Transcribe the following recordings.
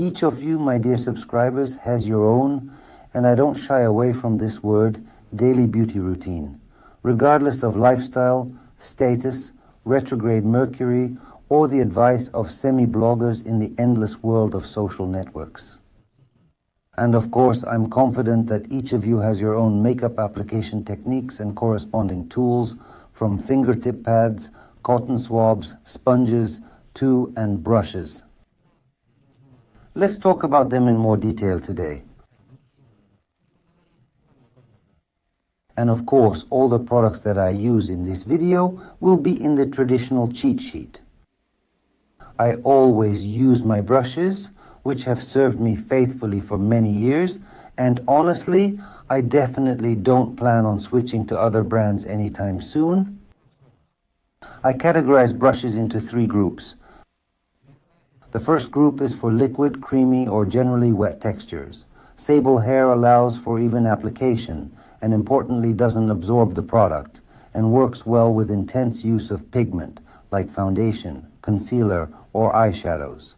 Each of you, my dear subscribers, has your own, and I don't shy away from this word, daily beauty routine, regardless of lifestyle, status, retrograde Mercury, or the advice of semi-bloggers in the endless world of social networks. And of course, I'm confident that each of you has your own makeup application techniques and corresponding tools, from fingertip pads, cotton swabs, sponges, and brushes. Let's talk about them in more detail today. And of course, all the products that I use in this video will be in the traditional cheat sheet. I always use my brushes, which have served me faithfully for many years, and honestly, I definitely don't plan on switching to other brands anytime soon. I categorize brushes into 3 groups. The first group is for liquid, creamy, or generally wet textures. Sable hair allows for even application, and importantly doesn't absorb the product, and works well with intense use of pigment, like foundation, concealer, or eyeshadows.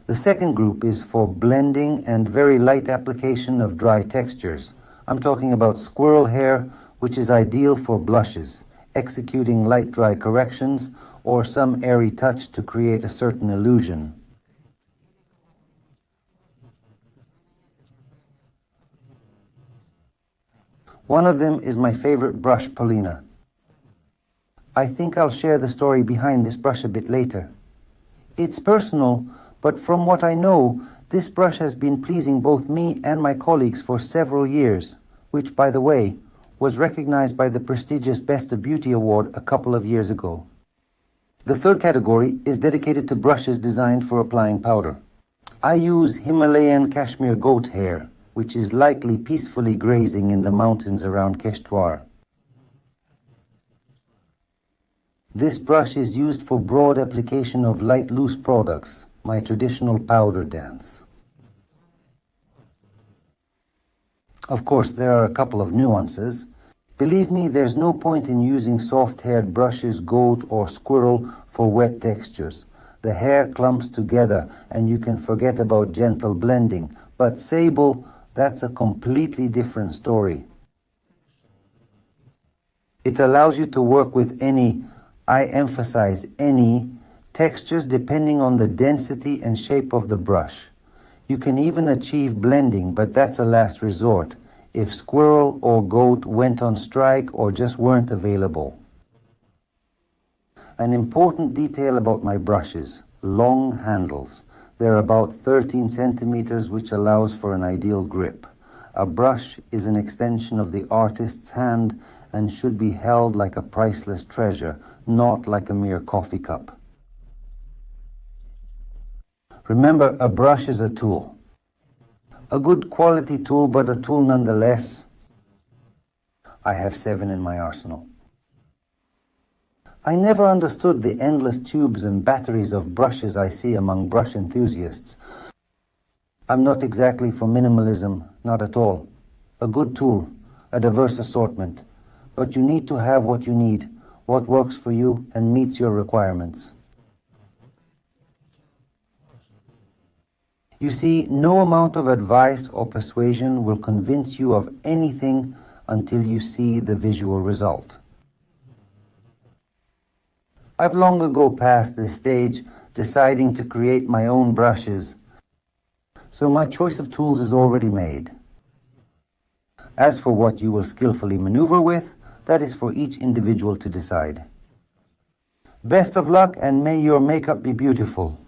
The second group is for blending and very light application of dry textures. I'm talking about squirrel hair, which is ideal for blushes, executing light dry corrections, or some airy touch to create a certain illusion. One of them is my favorite brush, Paulina. I think I'll share the story behind this brush a bit later. It's personal, but from what I know, this brush has been pleasing both me and my colleagues for several years, which, by the way, was recognized by the prestigious Best of Beauty Award a couple of years ago. The third category is dedicated to brushes designed for applying powder. I use Himalayan cashmere goat hair, which is likely peacefully grazing in the mountains around Keshtwar. This brush is used for broad application of light loose products, my traditional powder dance. Of course, there are a couple of nuances. Believe me, there's no point in using soft-haired brushes, goat or squirrel, for wet textures. The hair clumps together and you can forget about gentle blending. But sable, that's a completely different story. It allows you to work with any, I emphasize any, textures depending on the density and shape of the brush. You can even achieve blending, but that's a last resort, if squirrel or goat went on strike or just weren't available. An important detail about my brushes: long handles. They're about 13 centimeters, which allows for an ideal grip. A brush is an extension of the artist's hand and should be held like a priceless treasure, not like a mere coffee cup. Remember, a brush is a tool. A good quality tool, but a tool nonetheless. I have 7 in my arsenal. I never understood the endless tubes and batteries of brushes I see among brush enthusiasts. I'm not exactly for minimalism, not at all. A good tool, a diverse assortment. But you need to have what you need, what works for you and meets your requirements. You see, no amount of advice or persuasion will convince you of anything until you see the visual result. I've long ago passed this stage, deciding to create my own brushes, so my choice of tools is already made. As for what you will skillfully maneuver with, that is for each individual to decide. Best of luck, and may your makeup be beautiful.